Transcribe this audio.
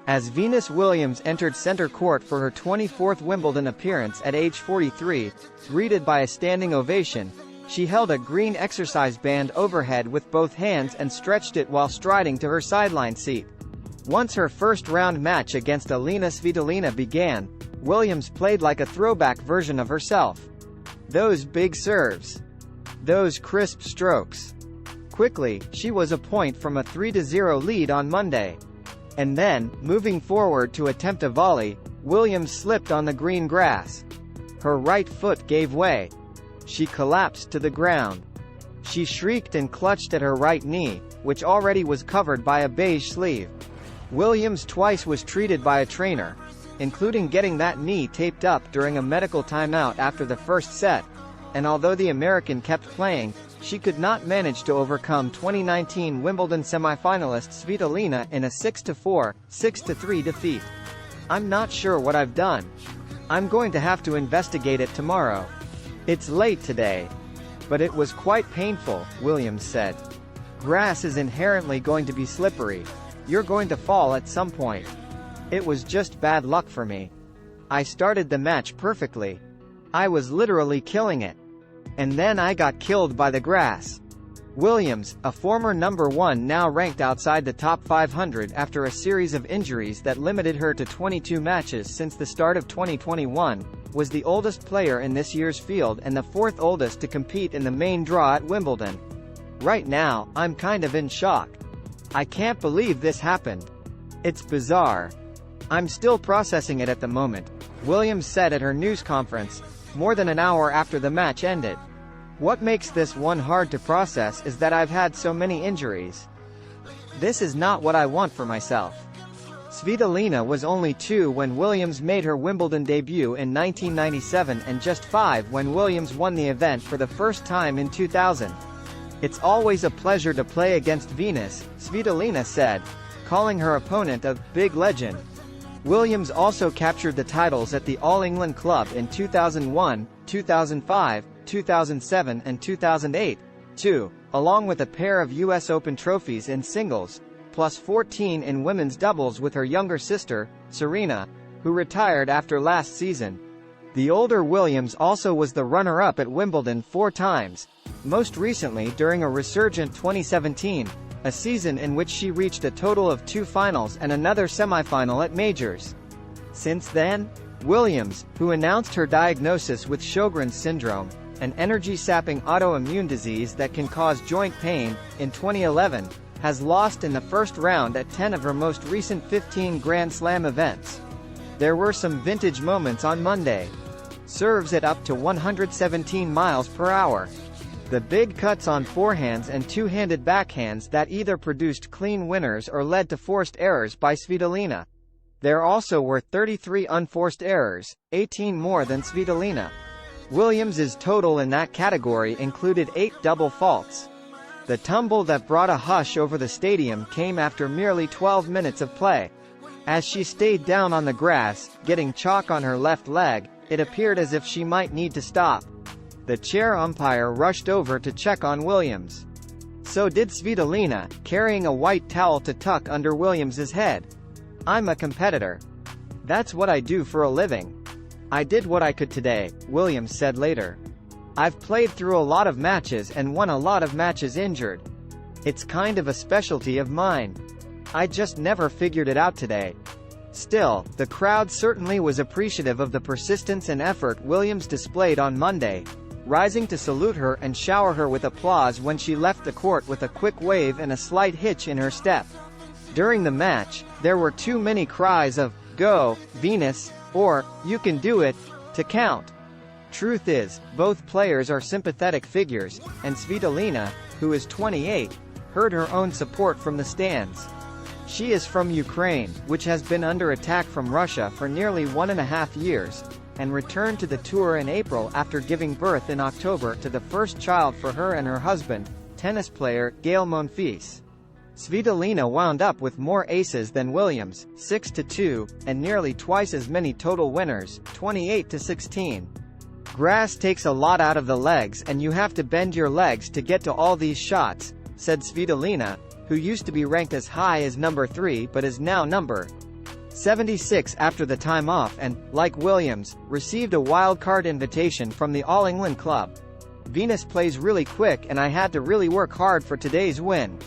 As Venus Williams entered center court for her 24th Wimbledon appearance at age 43, greeted by a standing ovation, she held a green exercise band overhead with both hands and stretched it while striding to her sideline seat. Once her first-round match against Alina Svitolina began, Williams played like a throwback version of herself. Those big serves. Those crisp strokes. Quickly, she was a point from a 3-0 lead on Monday. And then, moving forward to attempt a volley, Williams slipped on the green grass. Her right foot gave way. She collapsed to the ground. She shrieked and clutched at her right knee, which already was covered by a beige sleeve. Williams twice was treated by a trainer, including getting that knee taped up during a medical timeout after the first set, and although the American kept playing, she could not manage to overcome 2019 Wimbledon semifinalist Svitolina in a 6-4, 6-3 defeat. "I'm not sure what I've done. I'm going to have to investigate it tomorrow. It's late today. But it was quite painful," Williams said. "Grass is inherently going to be slippery. You're going to fall at some point. It was just bad luck for me. I started the match perfectly. I was literally killing it. And then I got killed by the grass." Williams, a former number 1 now ranked outside the top 500 after a series of injuries that limited her to 22 matches since the start of 2021, was the oldest player in this year's field and the 4th oldest to compete in the main draw at Wimbledon. "Right now, I'm kind of in shock. I can't believe this happened. It's bizarre. I'm still processing it at the moment," Williams said at her news conference, more than an hour after the match ended. "What makes this one hard to process is that I've had so many injuries. This is not what I want for myself." Svitolina was only 2 when Williams made her Wimbledon debut in 1997 and just 5 when Williams won the event for the first time in 2000. "It's always a pleasure to play against Venus," Svitolina said, calling her opponent a "big legend." Williams also captured the titles at the All England Club in 2001, 2005, 2007 and 2008, too, along with a pair of US Open trophies in singles, plus 14 in women's doubles with her younger sister, Serena, who retired after last season. The older Williams also was the runner-up at Wimbledon 4 times, most recently during a resurgent 2017, a season in which she reached a total of 2 finals and another semifinal at majors. Since then, Williams, who announced her diagnosis with Sjogren's syndrome, an energy-sapping autoimmune disease that can cause joint pain, in 2011, has lost in the first round at 10 of her most recent 15 Grand Slam events. There were some vintage moments on Monday. Serves at up to 117 miles per hour. The big cuts on forehands and two-handed backhands that either produced clean winners or led to forced errors by Svitolina. There also were 33 unforced errors, 18 more than Svitolina. Williams's total in that category included 8 double faults. The tumble that brought a hush over the stadium came after merely 12 minutes of play. As she stayed down on the grass, getting chalk on her left leg, it appeared as if she might need to stop. The chair umpire rushed over to check on Williams. So did Svitolina, carrying a white towel to tuck under Williams's head. "I'm a competitor. That's what I do for a living. I did what I could today," Williams said later. "I've played through a lot of matches and won a lot of matches injured. It's kind of a specialty of mine. I just never figured it out today." Still, the crowd certainly was appreciative of the persistence and effort Williams displayed on Monday, rising to salute her and shower her with applause when she left the court with a quick wave and a slight hitch in her step. During the match, there were too many cries of, "Go, Venus," or, "You can do it," to count. Truth is, both players are sympathetic figures, and Svitolina, who is 28, heard her own support from the stands. She is from Ukraine, which has been under attack from Russia for nearly 1.5 years, and returned to the tour in April after giving birth in October to the first child for her and her husband, tennis player Gael Monfils. Svitolina wound up with more aces than Williams, 6-2, and nearly twice as many total winners, 28-16. "Grass takes a lot out of the legs and you have to bend your legs to get to all these shots," said Svitolina, who used to be ranked as high as number 3 but is now number 76 after the time off and, like Williams, received a wild card invitation from the All England club. Venus plays really quick and I had to really work hard for today's win.